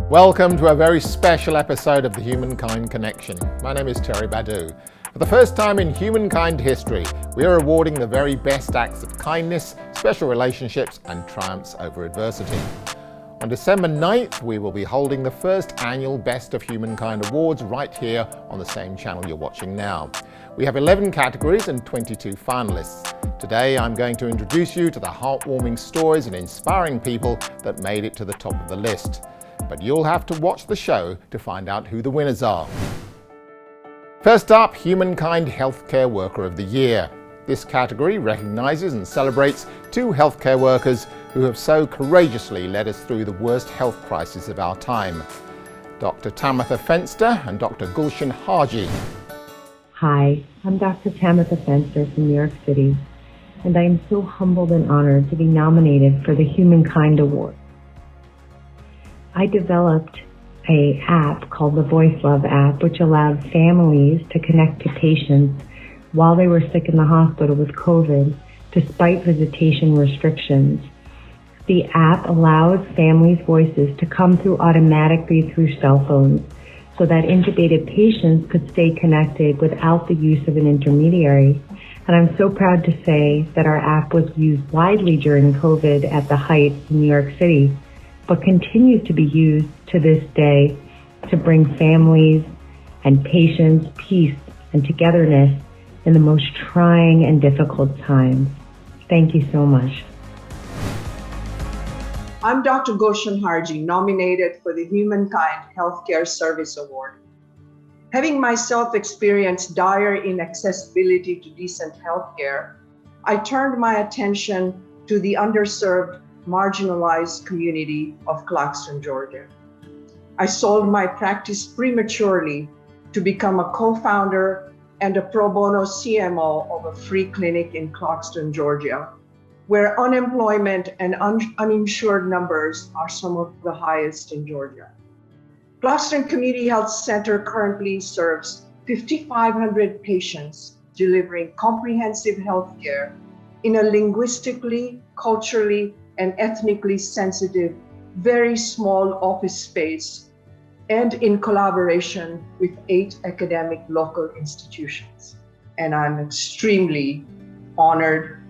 Welcome to a very special episode of the Humankind Connection. My name is Terry Badu. For the first time in Humankind history, we are awarding the very best acts of kindness, special relationships and triumphs over adversity. On December 9th, we will be holding the first annual Best of Humankind Awards right here on the same channel you're watching now. We have 11 categories and 22 finalists. Today I'm going to introduce you to the heartwarming stories and inspiring people that made it to the top of the list. But you'll have to watch the show to find out who the winners are. First up, Humankind Healthcare Worker of the Year. This category recognises and celebrates two healthcare workers who have so courageously led us through the worst health crisis of our time. Dr. Tamitha Fenster and Dr. Gulshan Haji. Hi, I'm Dr. Tamitha Fenster from New York City, and I am so humbled and honored to be nominated for the Humankind Award. I developed an app called the Voice Love app, which allowed families to connect to patients while they were sick in the hospital with COVID, despite visitation restrictions. The app allows families' voices to come through automatically through cell phones so that intubated patients could stay connected without the use of an intermediary. And I'm so proud to say that our app was used widely during COVID at the height in New York City, but continues to be used to this day to bring families and patients peace and togetherness in the most trying and difficult times. Thank you so much. I'm Dr. Gulshan Haji, nominated for the Humankind Healthcare Service Award. Having myself experienced dire inaccessibility to decent healthcare, I turned my attention to the underserved, marginalized community of Clarkston, Georgia. I sold my practice prematurely to become a co-founder and a pro bono CMO of a free clinic in Clarkston, Georgia, where unemployment and uninsured numbers are some of the highest in Georgia. Clarkston Community Health Center currently serves 5,500 patients, delivering comprehensive health care in a linguistically, culturally, and ethnically sensitive, very small office space, and in collaboration with 8 academic local institutions. And I'm extremely honored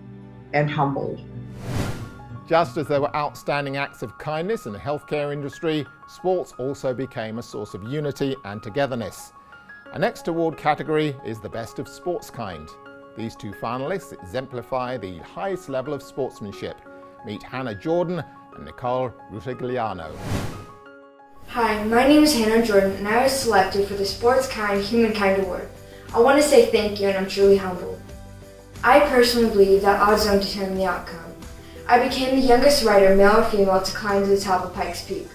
and humbled. Just as there were outstanding acts of kindness in the healthcare industry, sports also became a source of unity and togetherness. Our next award category is the Best of Sportskind. These two finalists exemplify the highest level of sportsmanship. Meet Hannah Jordan and Nicole Rutigliano. Hi, my name is Hannah Jordan and I was selected for the Sportskind Humankind Award. I want to say thank you and I'm truly humbled. I personally believe that odds don't determine the outcome. I became the youngest rider, male or female, to climb to the top of Pikes Peak,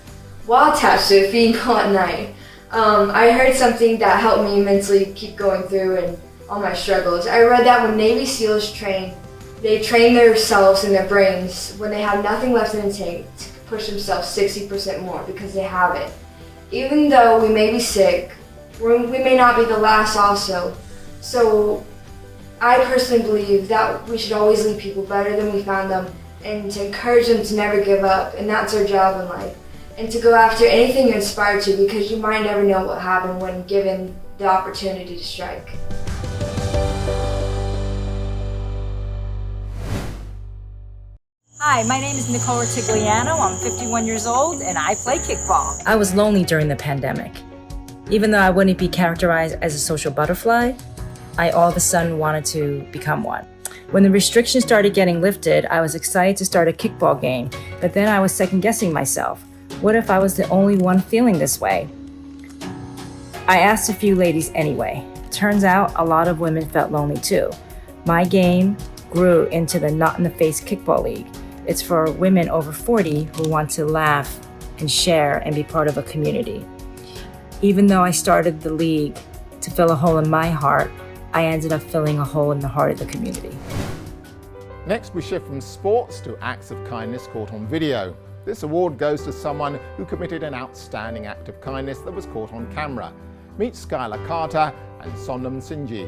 while attached to a feeding pool at night. I heard something that helped me mentally keep going through and all my struggles. I read that when Navy SEALs train, they train themselves and their brains when they have nothing left in the tank to push themselves 60% more because they have it. Even though we may be sick, we may not be the last also. So I personally believe that we should always leave people better than we found them and to encourage them to never give up, and that's our job in life. And to go after anything you're inspired to, because you might never know what will happen when given the opportunity to strike. Hi, my name is Nicole Rutigliano. I'm 51 years old and I play kickball. I was lonely during the pandemic. Even though I wouldn't be characterized as a social butterfly, I all of a sudden wanted to become one. When the restrictions started getting lifted, I was excited to start a kickball game, but then I was second guessing myself. What if I was the only one feeling this way? I asked a few ladies anyway. Turns out a lot of women felt lonely too. My game grew into the Not in the Face Kickball League. It's for women over 40 who want to laugh and share and be part of a community. Even though I started the league to fill a hole in my heart, I ended up filling a hole in the heart of the community. Next, we shift from sports to acts of kindness caught on video. This award goes to someone who committed an outstanding act of kindness that was caught on camera. Meet Skylar Carter and Sonam Sinji.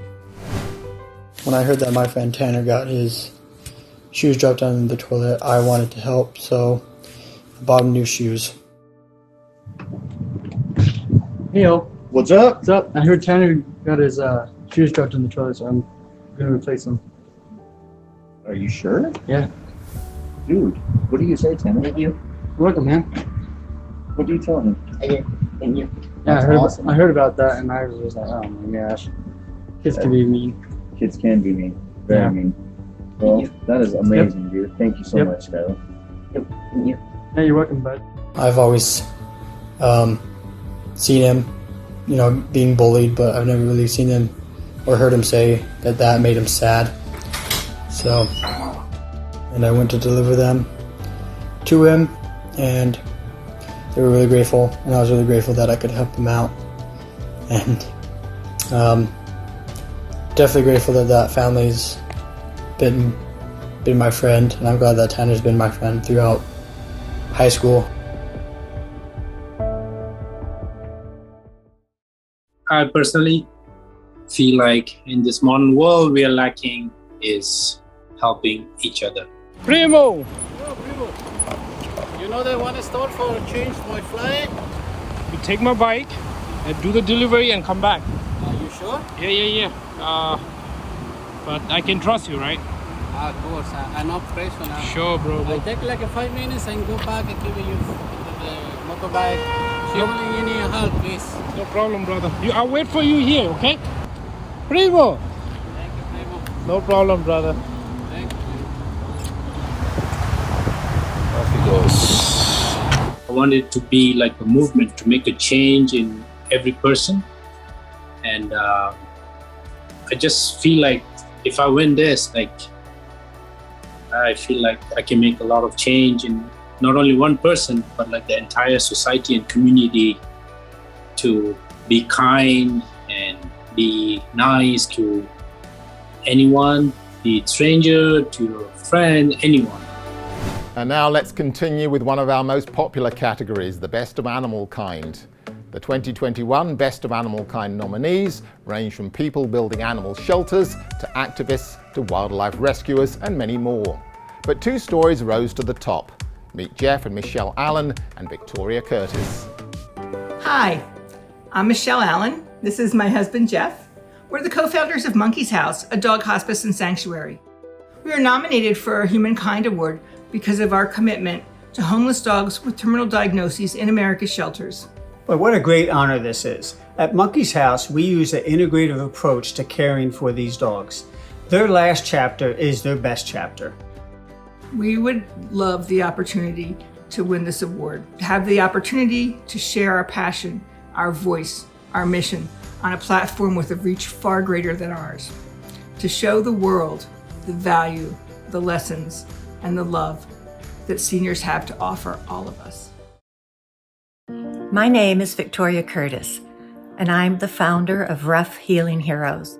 When I heard that my friend Tanner got his shoes dropped down in the toilet, I wanted to help, so I bought him new shoes. Hey, yo. What's up? What's up? I heard Tanner got his shoes dropped in the trailer, so I'm gonna replace them. Are you sure? Yeah. Dude, what do you say, Tanner? Thank you. You're welcome, man. What do you tell him? Thank you. That's awesome. I heard about that, and I was just like, oh my gosh. Kids can be mean. Kids can be mean. Very mean. Well, that is amazing, dude. Thank you so much, Tyler. Thank you. Yeah, you're welcome, bud. I've always seen him, being bullied, but I've never really seen him or heard him say that made him sad. So, and I went to deliver them to him, and they were really grateful, and I was really grateful that I could help them out. And definitely grateful that family's been my friend, and I'm glad that Tanner's been my friend throughout high school. I personally feel like in this modern world we are lacking is helping each other. Primo! Yo, Primo. You know they want to start for a change my flight? You take my bike and do the delivery and come back. Are you sure? Yeah. But I can trust you, right? Of course, I'm not pressure now. Sure, bro. I take like 5 minutes and go back and give you the motorbike. Surely you need help, please. No problem, brother. I'll wait for you here, okay? Primo! Thank you, Primo. No problem, brother. Thank you. Off he goes. I want it to be like a movement to make a change in every person. And I just feel like if I win this, I feel like I can make a lot of change in not only one person, but like the entire society and community, to be kind and be nice to anyone, be it stranger, to your friend, anyone. And now let's continue with one of our most popular categories, the Best of Animalkind. The 2021 Best of Animalkind nominees range from people building animal shelters to activists to wildlife rescuers and many more. But 2 stories rose to the top. Meet Jeff and Michelle Allen and Victoria Curtis. Hi, I'm Michelle Allen. This is my husband, Jeff. We're the co-founders of Monkey's House, a dog hospice and sanctuary. We are nominated for a Humankind Award because of our commitment to homeless dogs with terminal diagnoses in America's shelters. Well, what a great honor this is. At Monkey's House, we use an integrative approach to caring for these dogs. Their last chapter is their best chapter. We would love the opportunity to win this award, to have the opportunity to share our passion, our voice, our mission on a platform with a reach far greater than ours, to show the world the value, the lessons, and the love that seniors have to offer all of us. My name is Victoria Curtis, and I'm the founder of Rough Healing Heroes.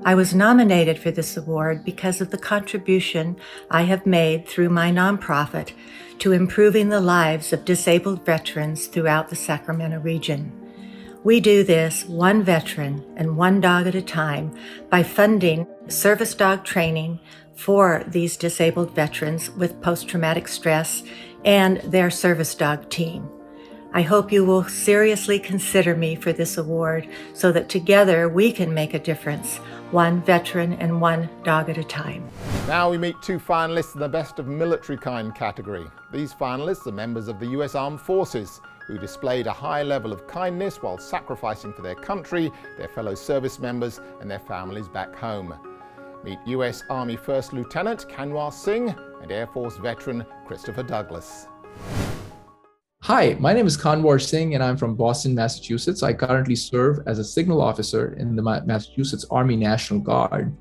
I was nominated for this award because of the contribution I have made through my nonprofit to improving the lives of disabled veterans throughout the Sacramento region. We do this one veteran and one dog at a time by funding service dog training for these disabled veterans with post-traumatic stress and their service dog team. I hope you will seriously consider me for this award so that together we can make a difference, one veteran and one dog at a time. Now we meet 2 finalists in the Best of Militarykind category. These finalists are members of the US Armed Forces who displayed a high level of kindness while sacrificing for their country, their fellow service members and their families back home. Meet US Army First Lieutenant Kanwar Singh and Air Force veteran Christopher Douglas. Hi, my name is Kanwar Singh and I'm from Boston, Massachusetts. I currently serve as a signal officer in the Massachusetts Army National Guard.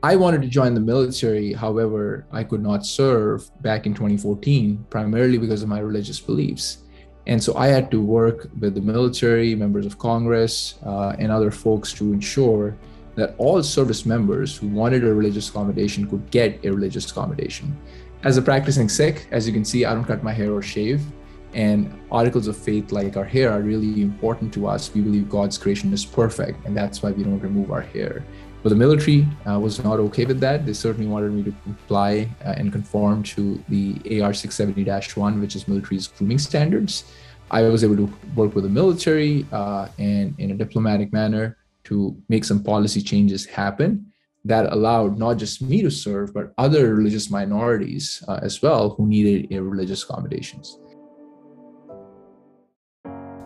I wanted to join the military, however, I could not serve back in 2014, primarily because of my religious beliefs. And so I had to work with the military, members of Congress, and other folks to ensure that all service members who wanted a religious accommodation could get a religious accommodation. As a practicing Sikh, as you can see, I don't cut my hair or shave. And articles of faith like our hair are really important to us. We believe God's creation is perfect, and that's why we don't remove our hair. But the military was not okay with that. They certainly wanted me to comply and conform to the AR 670-1, which is military's grooming standards. I was able to work with the military and in a diplomatic manner to make some policy changes happen that allowed not just me to serve, but other religious minorities as well who needed religious accommodations.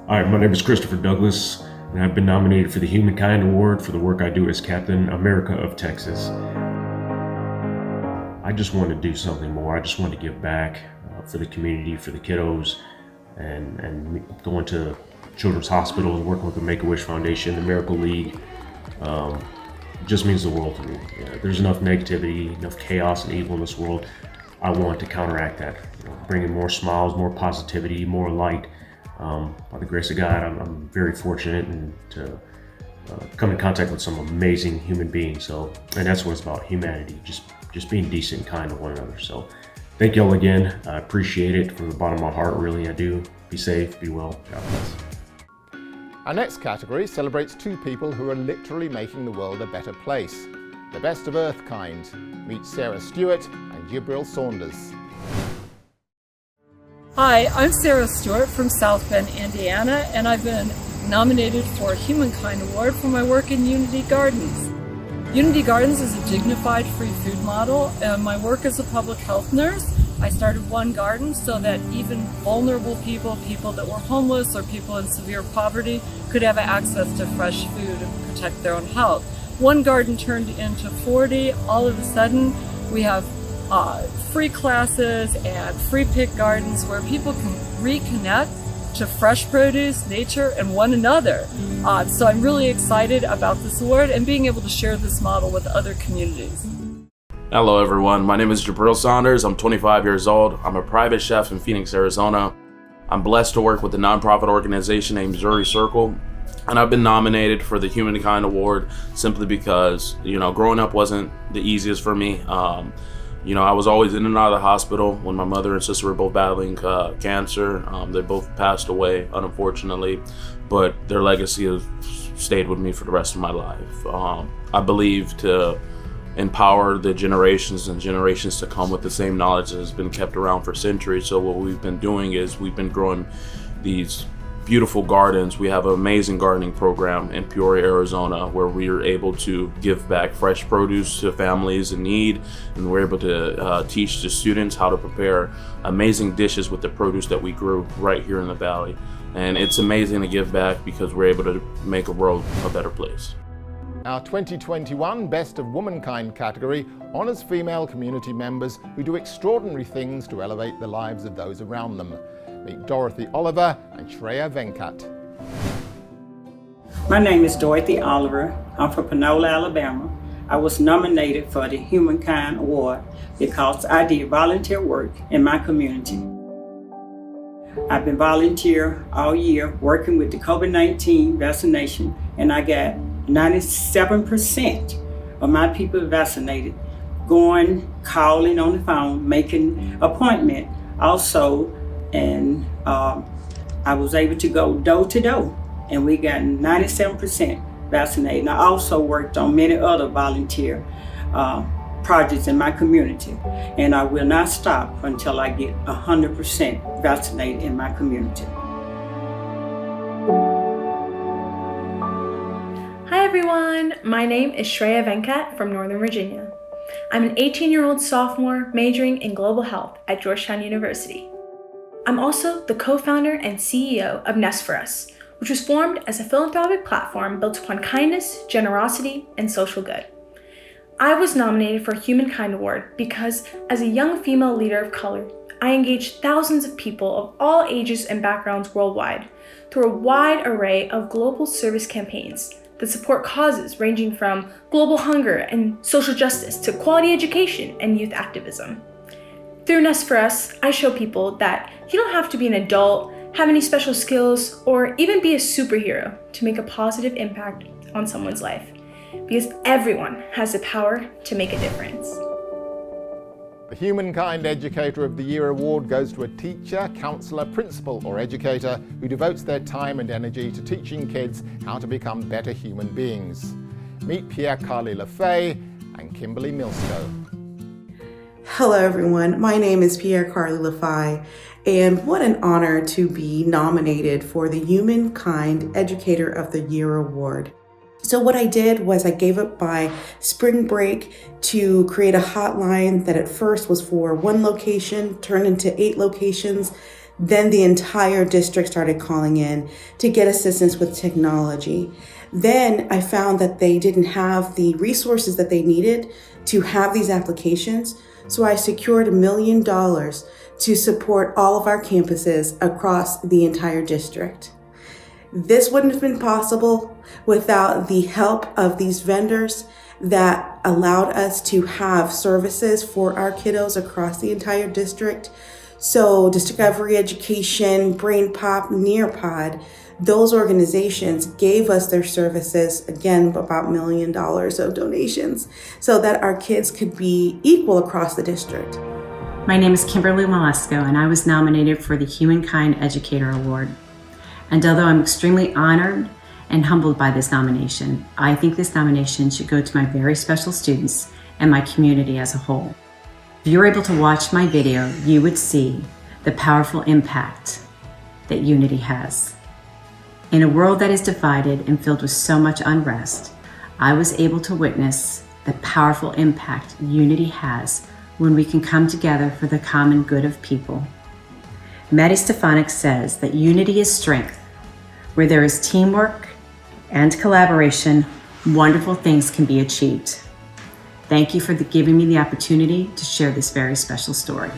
Hi, my name is Christopher Douglas, and I've been nominated for the Humankind Award for the work I do as Captain America of Texas. I just want to do something more. I just want to give back for the community, for the kiddos, and going to children's hospitals, working with the Make-A-Wish Foundation, the Miracle League. Just means the world to me. There's enough negativity, enough chaos and evil in this world. I want to counteract that, bringing more smiles, more positivity, more light. By the grace of God, I'm very fortunate and to come in contact with some amazing human beings. And that's what it's about, humanity, just being decent and kind to one another. So thank you all again. I appreciate it from the bottom of my heart, really, I do. Be safe, be well, God bless. Our next category celebrates two people who are literally making the world a better place. The best of Earth kind. Meet Sarah Stewart and Jibril Saunders. Hi, I'm Sarah Stewart from South Bend, Indiana, and I've been nominated for a Humankind Award for my work in Unity Gardens. Unity Gardens is a dignified free food model, and my work as a public health nurse, I started one garden so that even vulnerable people that were homeless or people in severe poverty could have access to fresh food and protect their own health. One garden turned into 40. All of a sudden, we have free classes and free pick gardens where people can reconnect to fresh produce, nature, and one another. So I'm really excited about this award and being able to share this model with other communities. Hello everyone, my name is Jibril Saunders. I'm 25 years old. I'm a private chef in Phoenix, Arizona. I'm blessed to work with a nonprofit organization named Missouri Circle, and I've been nominated for the Humankind Award simply because, growing up wasn't the easiest for me. I was always in and out of the hospital when my mother and sister were both battling cancer. They both passed away, unfortunately, but their legacy has stayed with me for the rest of my life. I believe to empower the generations and generations to come with the same knowledge that has been kept around for centuries. So what we've been doing is we've been growing these beautiful gardens. We have an amazing gardening program in Peoria, Arizona, where we are able to give back fresh produce to families in need, and we're able to teach the students how to prepare amazing dishes with the produce that we grew right here in the valley. And it's amazing to give back because we're able to make a world a better place. Our 2021 Best of Womankind category honours female community members who do extraordinary things to elevate the lives of those around them. Meet Dorothy Oliver and Shreya Venkat. My name is Dorothy Oliver. I'm from Panola, Alabama. I was nominated for the Humankind Award because I did volunteer work in my community. I've been volunteer all year working with the COVID-19 vaccination, and I got 97% of my people vaccinated, calling on the phone, making appointment also, and I was able to go door to door, and we got 97% vaccinated. And I also worked on many other volunteer projects in my community, and I will not stop until I get 100% vaccinated in my community. Hi everyone, my name is Shreya Venkat from Northern Virginia. I'm an 18-year-old sophomore majoring in global health at Georgetown University. I'm also the co-founder and CEO of Nest for Us, which was formed as a philanthropic platform built upon kindness, generosity, and social good. I was nominated for a Humankind Award because as a young female leader of color, I engaged thousands of people of all ages and backgrounds worldwide through a wide array of global service campaigns that support causes ranging from global hunger and social justice to quality education and youth activism. Through Nest for Us, I show people that you don't have to be an adult, have any special skills, or even be a superhero to make a positive impact on someone's life, because everyone has the power to make a difference. The Humankind Educator of the Year award goes to a teacher, counsellor, principal or educator who devotes their time and energy to teaching kids how to become better human beings. Meet Pierre-Carly Lefay and Kimberly Milsko. Hello, everyone. My name is Pierre Carly Lafay, and what an honor to be nominated for the Humankind Educator of the Year Award. So what I did was I gave up my spring break to create a hotline that at first was for one location, turned into 8 locations. Then the entire district started calling in to get assistance with technology. Then I found that they didn't have the resources that they needed to have these applications. So I secured $1 million to support all of our campuses across the entire district. This wouldn't have been possible without the help of these vendors that allowed us to have services for our kiddos across the entire district. So Discovery Education, Brain Pop, Nearpod, those organizations gave us their services, again, about $1 million of donations, so that our kids could be equal across the district. My name is Kimberly Malesko, and I was nominated for the Humankind Educator Award. And although I'm extremely honored and humbled by this nomination, I think this nomination should go to my very special students and my community as a whole. If you were able to watch my video, you would see the powerful impact that unity has. In a world that is divided and filled with so much unrest, I was able to witness the powerful impact unity has when we can come together for the common good of people. Maddie Stefanik says that unity is strength. Where there is teamwork and collaboration, wonderful things can be achieved. Thank you for giving me the opportunity to share this very special story.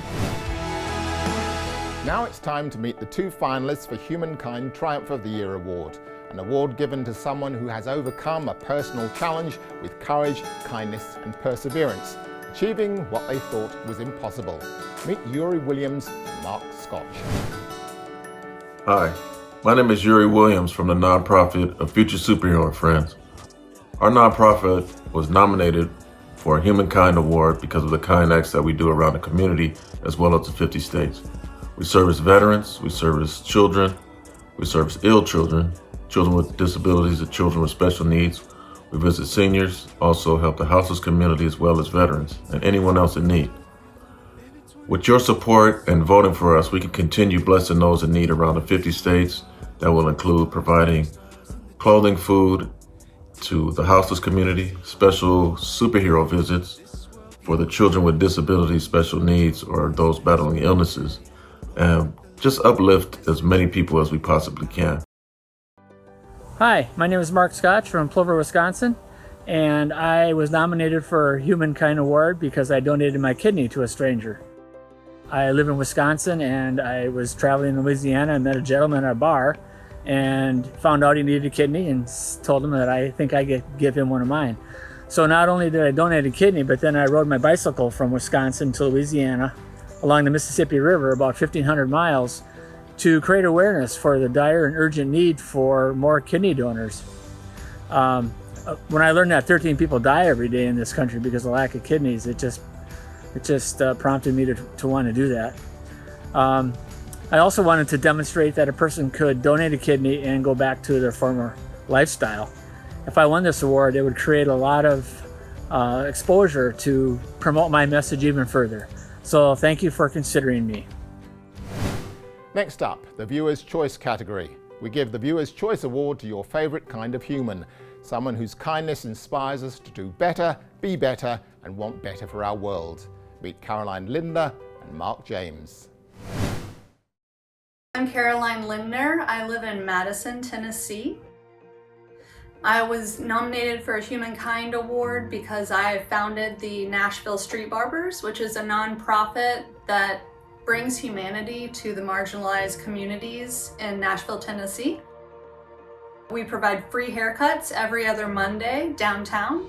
Now it's time to meet the 2 finalists for Humankind Triumph of the Year Award, an award given to someone who has overcome a personal challenge with courage, kindness and perseverance, achieving what they thought was impossible. Meet Yuri Williams and Mark Scotch. Hi, my name is Yuri Williams from the nonprofit of Future Superhero Friends. Our nonprofit was nominated for a Humankind Award because of the kind acts that we do around the community as well as the 50 states. We service veterans, we service children, we service ill children, children with disabilities and children with special needs. We visit seniors, also help the houseless community as well as veterans and anyone else in need. With your support and voting for us, we can continue blessing those in need around the 50 states. That will include providing clothing, food to the houseless community, special superhero visits for the children with disabilities, special needs, or those battling illnesses, and just uplift as many people as we possibly can. Hi, my name is Mark Scotch from Plover, Wisconsin, and I was nominated for Humankind Award because I donated my kidney to a stranger. I live in Wisconsin, and I was traveling in Louisiana and met a gentleman at a bar and found out he needed a kidney and told him that I think I could give him one of mine. So not only did I donate a kidney, but then I rode my bicycle from Wisconsin to Louisiana along the Mississippi River, about 1,500 miles, to create awareness for the dire and urgent need for more kidney donors. When I learned that 13 people die every day in this country because of lack of kidneys, it just prompted me to want to do that. I also wanted to demonstrate that a person could donate a kidney and go back to their former lifestyle. If I won this award, it would create a lot of exposure to promote my message even further. So thank you for considering me. Next up, the Viewer's Choice category. We give the Viewer's Choice Award to your favourite kind of human, someone whose kindness inspires us to do better, be better, and want better for our world. Meet Caroline Lindner and Mark James. I'm Caroline Lindner. I live in Madison, Tennessee. I was nominated for a Humankind Award because I founded the Nashville Street Barbers, which is a nonprofit that brings humanity to the marginalized communities in Nashville, Tennessee. We provide free haircuts every other Monday downtown.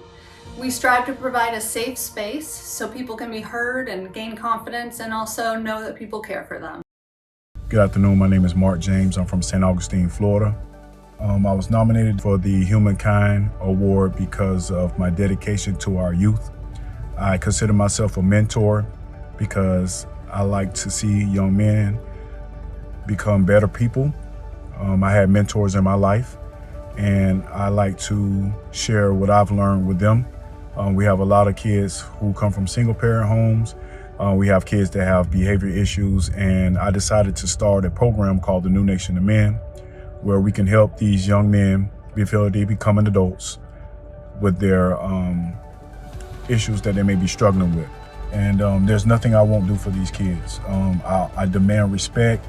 We strive to provide a safe space so people can be heard and gain confidence and also know that people care for them. Good afternoon, my name is Mark James. I'm from St. Augustine, Florida. I was nominated for the Humankind Award because of my dedication to our youth. I consider myself a mentor because I like to see young men become better people. I had mentors in my life, and I like to share what I've learned with them. We have a lot of kids who come from single parent homes We have kids that have behavior issues, and I decided to start a program called the New Nation of Men, where we can help these young men before they becoming adults with their issues that they may be struggling with. And there's nothing I won't do for these kids. I demand respect,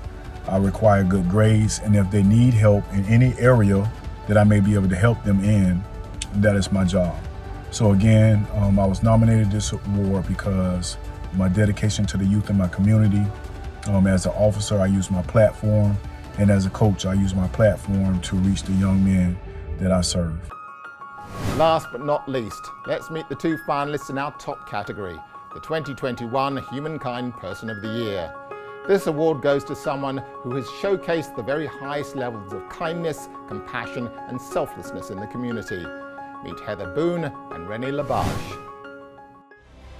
I require good grades, and if they need help in any area that I may be able to help them in, that is my job. So again, I was nominated this award because my dedication to the youth in my community. As an officer, I use my platform, and as a coach, I use my platform to reach the young men that I serve. Last but not least, let's meet the two finalists in our top category, the 2021 Humankind Person of the Year. This award goes to someone who has showcased the very highest levels of kindness, compassion, and selflessness in the community. Meet Heather Boone and Renee Labarge.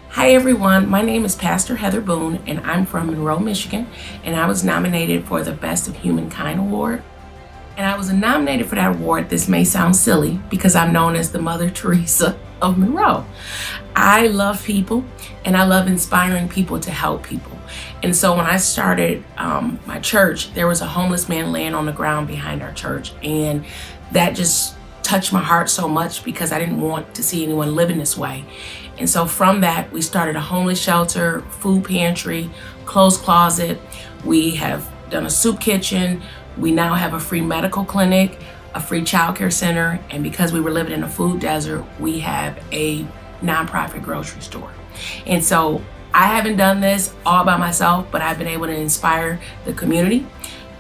Hi everyone, my name is Pastor Heather Boone and I'm from Monroe, Michigan, and I was nominated for the Best of Humankind Award. And I was nominated for that award. This may sound silly because I'm known as the Mother Teresa of Monroe. I love people and I love inspiring people to help people. And so when I started my church, there was a homeless man laying on the ground behind our church, and that just touched my heart so much because I didn't want to see anyone living this way. And so from that, we started a homeless shelter, food pantry, clothes closet. We have done a soup kitchen. We now have a free medical clinic, a free childcare center, and because we were living in a food desert, we have a nonprofit grocery store. And so I haven't done this all by myself, but I've been able to inspire the community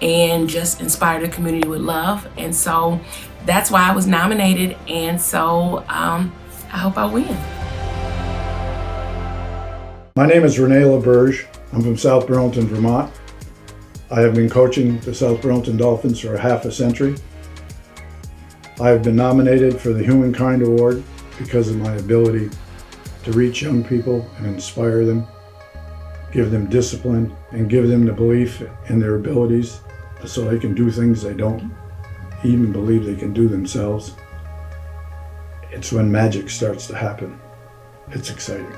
and just inspire the community with love. And so that's why I was nominated, and so I hope I win. My name is Renee Labarge. I'm from South Burlington, Vermont. I have been coaching the South Burlington Dolphins for half a century. I have been nominated for the Humankind Award because of my ability to reach young people and inspire them, give them discipline, and give them the belief in their abilities so they can do things they don't even believe they can do themselves. It's when magic starts to happen. It's exciting.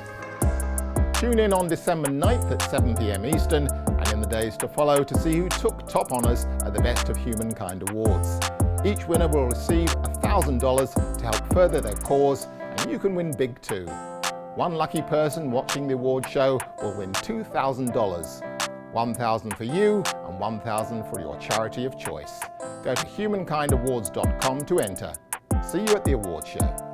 Tune in on December 9th at 7 p.m. Eastern and in the days to follow to see who took top honours at the Best of Humankind Awards. Each winner will receive $1,000 to help further their cause, and you can win big too. One lucky person watching the award show will win $2,000. $1,000 for you and $1,000 for your charity of choice. Go to humankindawards.com to enter. See you at the award show.